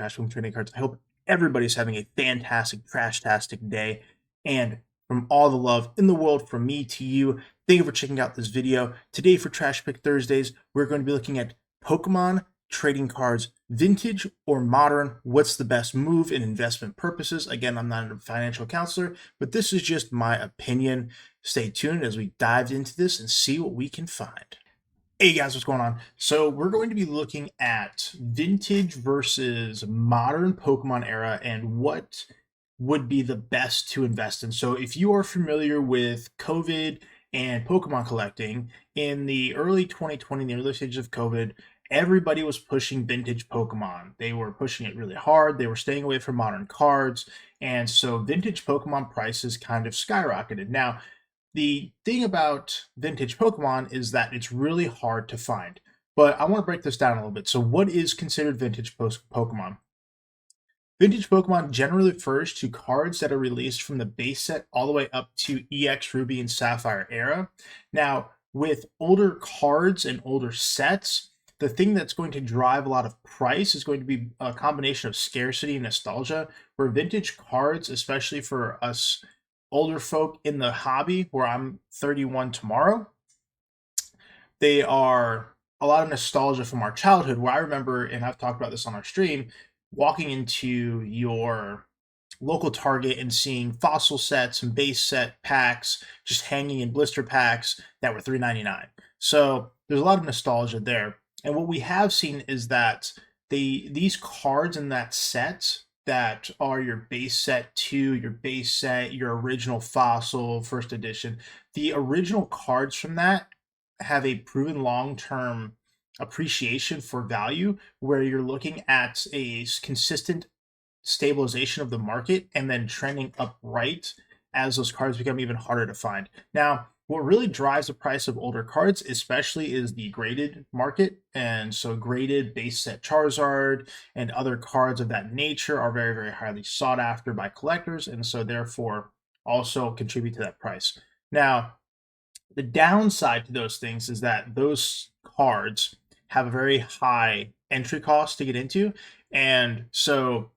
Trash Room Trading Cards. I hope everybody's having a fantastic, trash-tastic day. And from all the love in the world from me to you, thank you for checking out this video. Today for Trash Pick Thursdays, we're going to be looking at Pokemon trading cards, vintage or modern. What's the best move in investment purposes? Again, I'm not a financial counselor, but this is just my opinion. Stay tuned as we dive into this and see what we can find. Hey guys, what's going on? So we're going to be looking at vintage versus modern Pokemon era and what would be the best to invest in. So if you are familiar with COVID and Pokemon collecting, in the early 2020, in the early stages of COVID, everybody was pushing vintage Pokemon. They were pushing it really hard. They were staying away from modern cards. And so vintage Pokemon prices kind of skyrocketed. Now, the thing about vintage Pokemon is that it's really hard to find. But I want to break this down a little bit. So what is considered vintage Pokemon? Vintage Pokemon generally refers to cards that are released from the base set all the way up to EX Ruby and Sapphire era. Now, with older cards and older sets, the thing that's going to drive a lot of price is going to be a combination of scarcity and nostalgia, where vintage cards, especially for us older folk in the hobby, where I'm 31 tomorrow, they are a lot of nostalgia from our childhood, where I remember, and I've talked about this on our stream, walking into your local Target and seeing fossil sets and base set packs just hanging in blister packs that were $3.99. So there's a lot of nostalgia there. And what we have seen is that these cards in that set that are your base set 2, your base set, your original fossil, first edition, the original cards from that have a proven long-term appreciation for value, where you're looking at a consistent stabilization of the market and then trending upright as those cards become even harder to find. Now, what really drives the price of older cards, especially, is the graded market. And so graded base set Charizard and other cards of that nature are very, very highly sought after by collectors, and so therefore also contribute to that price. Now, the downside to those things is that those cards have a very high entry cost to get into, and so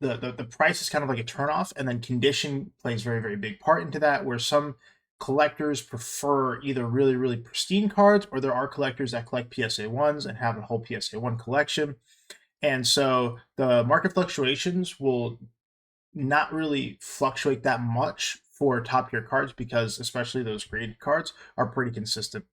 the price is kind of like a turnoff, and then condition plays very, very big part into that, where some collectors prefer either really, really pristine cards, or there are collectors that collect PSA 1s and have a whole PSA 1 collection. And so the market fluctuations will not really fluctuate that much for top tier cards, because especially those graded cards are pretty consistent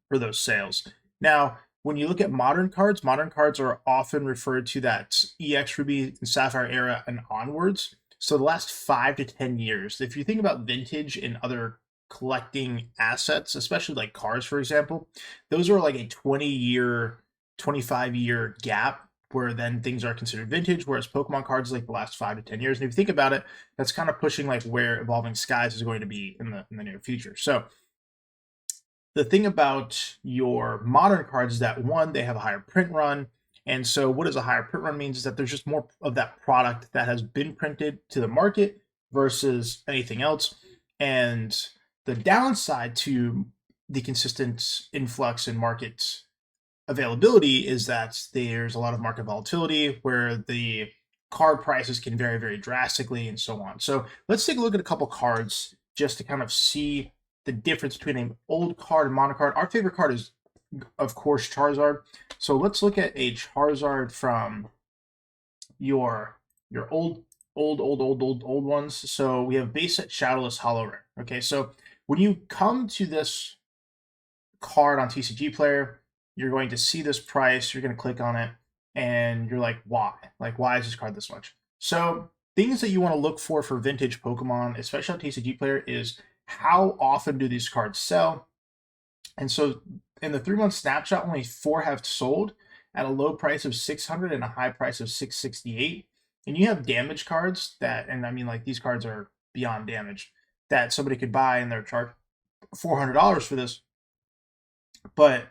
for those sales. Now, when you look at modern cards are often referred to that EX Ruby and Sapphire era and onwards. So the last 5 to 10 years, if you think about vintage and other collecting assets, especially like cars, for example, those are like a 20-year, 25-year gap where then things are considered vintage, whereas Pokemon cards like the last 5 to 10 years. And if you think about it, that's kind of pushing like where Evolving Skies is going to be in the near future. So the thing about your modern cards is that, one, they have a higher print run. And so what does a higher print run means is that there's just more of that product that has been printed to the market versus anything else. And the downside to the consistent influx in market availability is that there's a lot of market volatility, where the card prices can vary very drastically and so on. So let's take a look at a couple cards just to kind of see the difference between an old card and modern card. Our favorite card is, of course, Charizard. So let's look at a Charizard from your old ones. So we have base set Shadowless Hollow Rare. Okay, so when you come to this card on TCG Player, you're going to see this price, you're going to click on it, and you're like, why? Like, why is this card this much? So things that you want to look for vintage Pokemon, especially on TCG Player, is how often do these cards sell? And so in the 3-month snapshot, only 4 have sold at a low price of 600 and a high price of 668. And you have damage cards that, and I mean, like, these cards are beyond damaged, that somebody could buy and they're charged $400 for this. But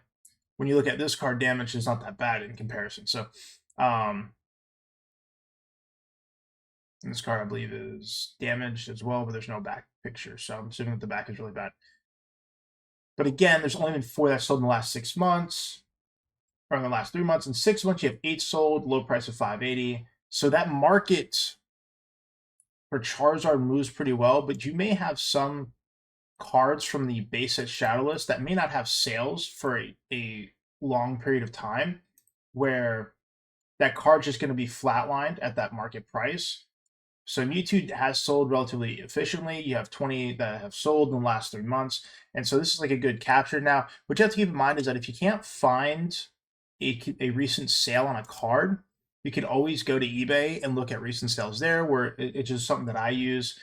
when you look at this card, damage is not that bad in comparison. So this card, I believe, is damaged as well, but there's no back picture, so I'm assuming that the back is really bad. But again, there's only been 4 that sold in the last 6 months. or in the last 3 months. In 6 months, you have 8 sold, low price of 580. So that market for Charizard moves pretty well, but you may have some cards from the base set Shadowless that may not have sales for a long period of time, where that card's just going to be flatlined at that market price. So Mewtwo has sold relatively efficiently. You have 20 that have sold in the last 3 months. And so this is like a good capture. Now, what you have to keep in mind is that if you can't find a recent sale on a card, you can always go to eBay and look at recent sales there, where it's just something that I use.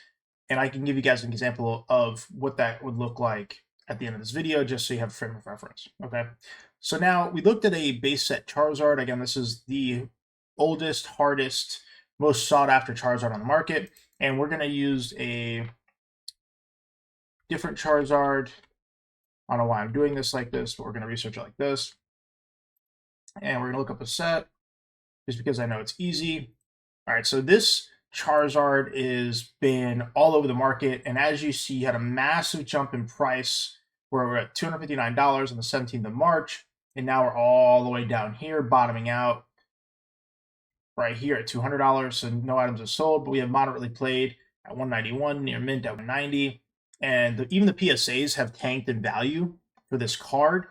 And I can give you guys an example of what that would look like at the end of this video, just so you have a frame of reference. Okay. So now we looked at a base set Charizard. Again, this is the oldest, hardest, most sought after Charizard on the market. And we're going to use a different Charizard. I don't know why I'm doing this like this, but we're going to research it like this. And we're going to look up a set just because I know it's easy. All right, so this Charizard has been all over the market. And as you see, had a massive jump in price where we're at $259 on the 17th of March. And now we're all the way down here, bottoming out right here at $200. So no items are sold, but we have moderately played at 191, near mint at 190. And even the PSAs have tanked in value for this card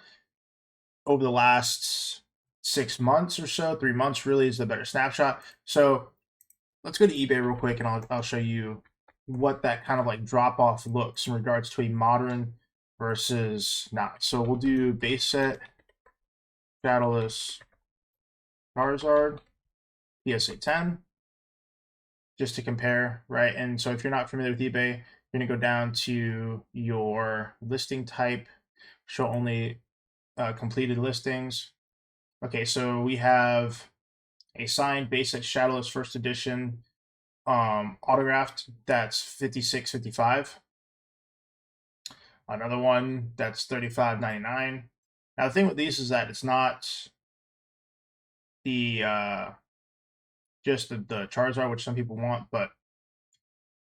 over the last 6 months or so. 3 months really is the better snapshot. So let's go to eBay real quick, and I'll show you what that kind of like drop off looks in regards to a modern versus not. So we'll do base set Shadowless Charizard PSA 10 just to compare, right? And so if you're not familiar with eBay, you're gonna go down to your listing type, show only completed listings. Okay, so we have a signed base set Shadowless first edition autographed that's $56.55. Another one that's $35.99. Now the thing with these is that it's not the just the Charizard, which some people want, but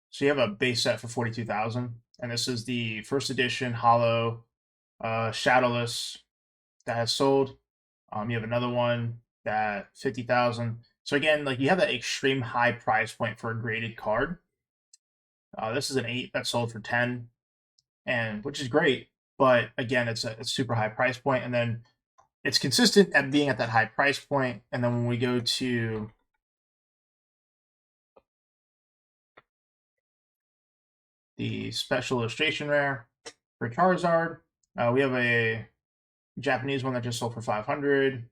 so you have a base set for 42,000, and this is the first edition holo Shadowless that has sold. You have another one that 50,000. So again, like you have that extreme high price point for a graded card. This is an 8 that sold for 10, and which is great. But again, it's a super high price point, and then it's consistent at being at that high price point. And then when we go to the special illustration rare for Charizard, we have a Japanese one that just sold for 500.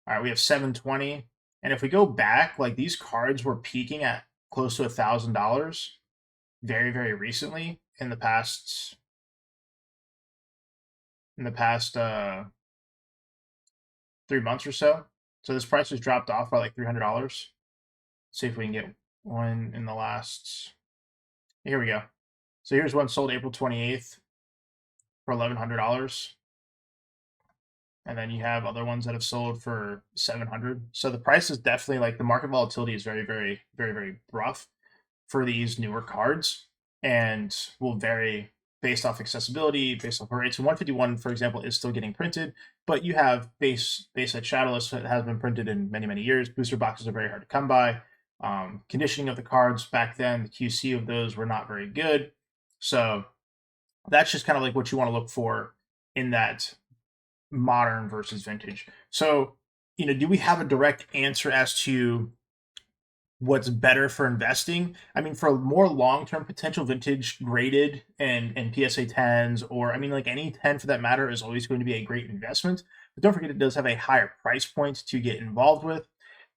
All right, we have 720. And if we go back, like these cards were peaking at close to $1,000 very, very recently in the past 3 months or so. So this price has dropped off by like $300. See if we can get one in the last. Here we go. So here's one sold April 28th for $1,100. And then you have other ones that have sold for 700. So the price is definitely like the market volatility is very, very, very, very rough for these newer cards, and will vary based off accessibility, based off rates. So 151, for example, is still getting printed, but you have base set Shadowless that has been printed in many, many years. Booster boxes are very hard to come by. Conditioning of the cards back then, the QC of those were not very good. So that's just kind of like what you want to look for in that modern versus vintage. So, do we have a direct answer as to what's better for investing? I mean, for more long-term potential, vintage graded and PSA 10s, or I mean, like any 10 for that matter, is always going to be a great investment. But don't forget, it does have a higher price point to get involved with.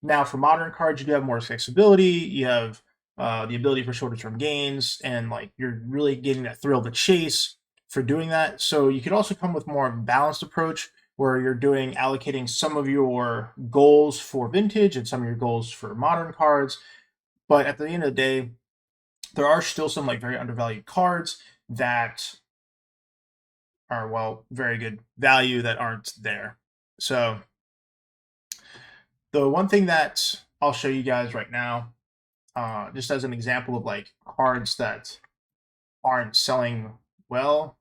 Now, for modern cards, you do have more accessibility. You have the ability for shorter term gains, and like you're really getting that thrill of the chase for doing that. So you could also come with more balanced approach where you're allocating some of your goals for vintage and some of your goals for modern cards. But at the end of the day, there are still some like very undervalued cards that are, well, very good value that aren't there. So the one thing that I'll show you guys right now, just as an example of like cards that aren't selling well.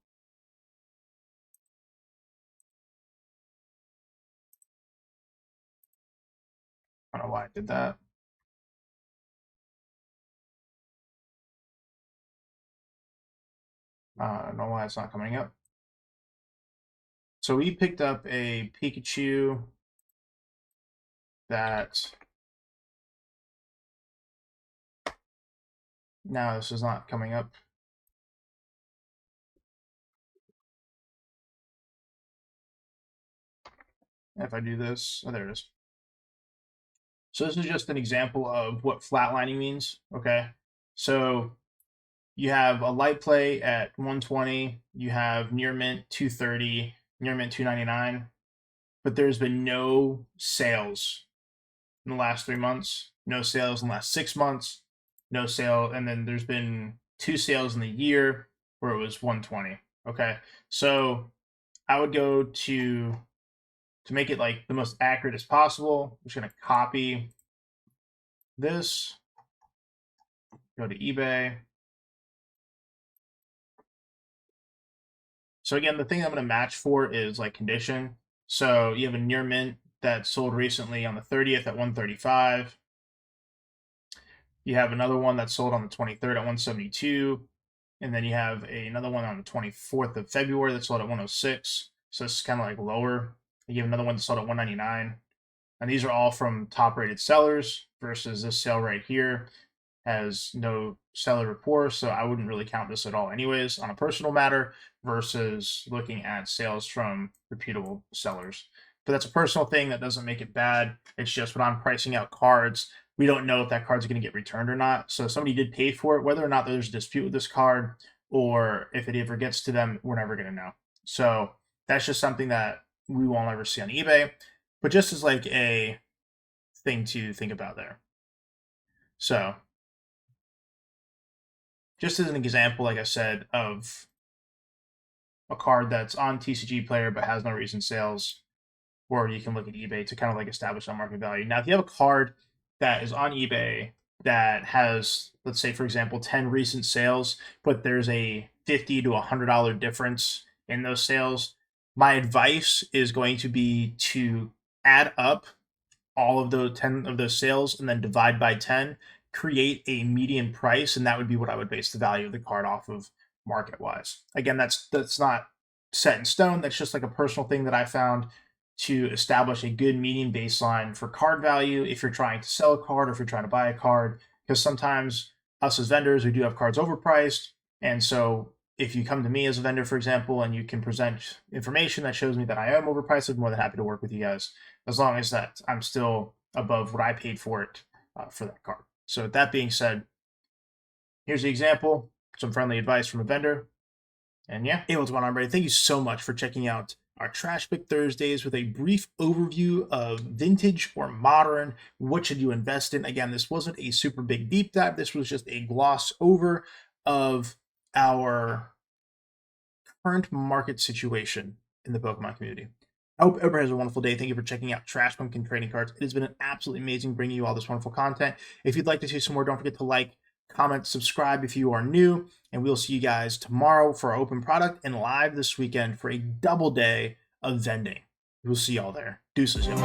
I don't know why I did that. I don't know why it's not coming up. So we picked up a Pikachu that now this is not coming up. If I do this, oh, there it is. So this is just an example of what flatlining means, okay? So you have a light play at 120, you have near mint 230, near mint 299, but there's been no sales in the last 3 months, no sales in the last 6 months, no sale, and then there's been 2 sales in the year where it was 120. Okay, so I would go to make it like the most accurate as possible. I'm just gonna copy this, go to eBay. So again, the thing I'm gonna match for is like condition. So you have a near mint that sold recently on the 30th at 135. You have another one that sold on the 23rd at 172. And then you have another one on the 24th of February that sold at 106. So this is kind of like lower. You have another one that sold at 199. And these are all from top rated sellers versus this sale right here has no seller rapport. So I wouldn't really count this at all anyways on a personal matter versus looking at sales from reputable sellers. But that's a personal thing. That doesn't make it bad. It's just when I'm pricing out cards, we don't know if that card's going to get returned or not. So somebody did pay for it, whether or not there's a dispute with this card or if it ever gets to them, we're never going to know. So that's just something that we won't ever see on eBay, but just as like a thing to think about there. So just as an example, like I said, of a card that's on TCG Player but has no recent sales, or you can look at eBay to kind of like establish that market value. Now, if you have a card that is on eBay that has, let's say, for example, 10 recent sales, but there's a $50 to $100 difference in those sales, my advice is going to be to add up all of those 10 of those sales and then divide by 10, create a median price, and that would be what I would base the value of the card off of market wise. Again, that's not set in stone. That's just like a personal thing that I found to establish a good median baseline for card value if you're trying to sell a card or if you're trying to buy a card, because sometimes us as vendors, we do have cards overpriced. And so if you come to me as a vendor, for example, and you can present information that shows me that I am overpriced, I'm more than happy to work with you guys, as long as that I'm still above what I paid for it for that card. So with that being said, here's the example, some friendly advice from a vendor. And yeah, hey, what's going on, everybody? Thank you so much for checking out our Trash Pick Thursdays with a brief overview of vintage or modern. What should you invest in? Again, this wasn't a super big deep dive. This was just a gloss over of our current market situation in the Pokemon community. I hope everyone has a wonderful day. Thank you for checking out Trash Pumpkin Trading Cards. It has been an absolutely amazing bringing you all this wonderful content. If you'd like to see some more, don't forget to like, comment, subscribe if you are new, and we'll see you guys tomorrow for our open product and live this weekend for a double day of vending. We'll see y'all there. Deuces, y'all.